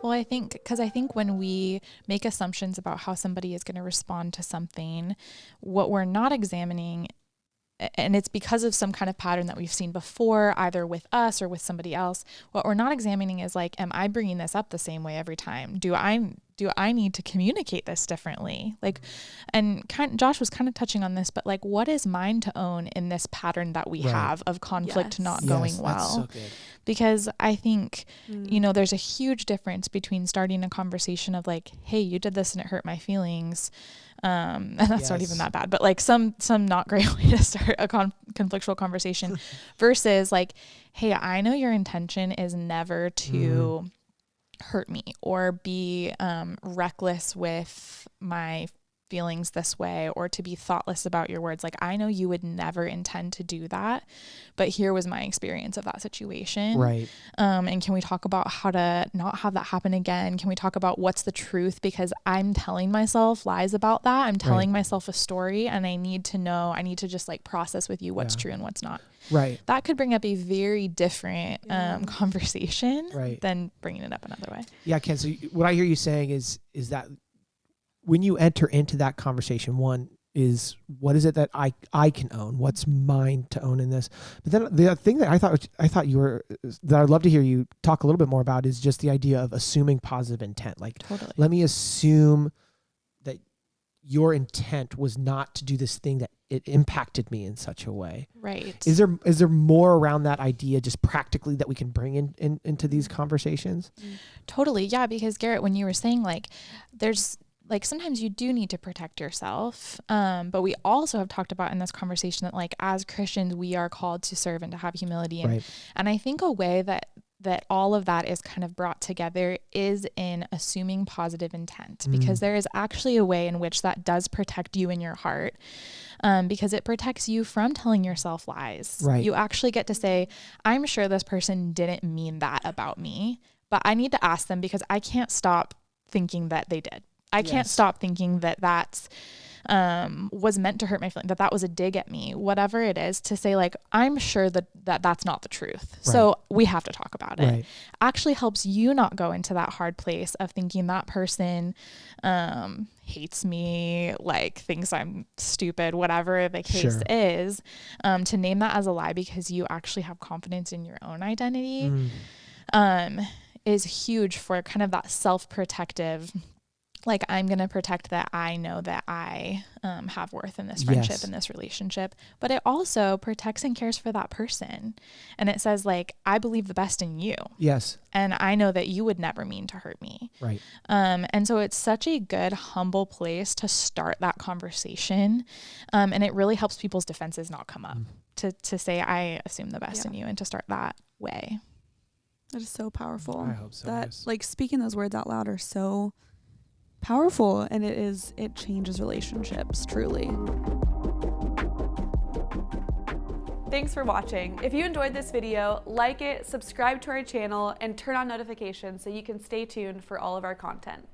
Well, because I think when we make assumptions about how somebody is going to respond to something, what we're not examining, and it's because of some kind of pattern that we've seen before, either with us or with somebody else, what we're not examining is like, am I bringing this up the same way every time? Do I need to communicate this differently? Like, and Josh was kind of touching on this, but like, what is mine to own in this pattern that we have of conflict not going well? That's so good. Because I think, there's a huge difference between starting a conversation of like, hey, you did this and it hurt my feelings. And that's not even that bad, but like some not great way to start a conflictual conversation versus like, hey, I know your intention is never to hurt me or be reckless with my feelings this way or to be thoughtless about your words. Like, I know you would never intend to do that, but here was my experience of that situation. Right. And can we talk about how to not have that happen again? Can we talk about what's the truth? Because I'm telling myself lies about that. I'm telling myself a story and I need to just like process with you what's true and what's not. Right. That could bring up a very different conversation than bringing it up another way. Yeah, Ken. So what I hear you saying is that when you enter into that conversation, one is, what is it that I can own? What's mine to own in this? But then the thing that I thought that I'd love to hear you talk a little bit more about is just the idea of assuming positive intent. Like, let me assume that your intent was not to do this thing that it impacted me in such a way. Right. Is there more around that idea just practically that we can bring into these conversations? Totally. Yeah. Because Garrett, when you were saying like, there's like, sometimes you do need to protect yourself. But we also have talked about in this conversation that like, as Christians, we are called to serve and to have humility. And I think a way that all of that is kind of brought together is in assuming positive intent, because there is actually a way in which that does protect you in your heart, because it protects you from telling yourself lies. Right. You actually get to say, I'm sure this person didn't mean that about me, but I need to ask them because I can't stop thinking that they did. I can't stop thinking that that's was meant to hurt my feelings, that was a dig at me, whatever it is, to say like, I'm sure that's not the truth. Right. So we have to talk about it. Right. Actually helps you not go into that hard place of thinking that person hates me, like thinks I'm stupid, whatever the case is, to name that as a lie because you actually have confidence in your own identity, is huge for kind of that self-protective, like, I'm going to protect that I know that I have worth in this friendship, in this relationship. But it also protects and cares for that person. And it says, like, I believe the best in you. Yes. And I know that you would never mean to hurt me. Right. And so it's such a good, humble place to start that conversation. And it really helps people's defenses not come up to say, I assume the best in you, and to start that way. That is so powerful. I hope so. That, like, speaking those words out loud are so powerful, and it changes relationships, truly. Thanks for watching. If you enjoyed this video, like it, subscribe to our channel, and turn on notifications so you can stay tuned for all of our content.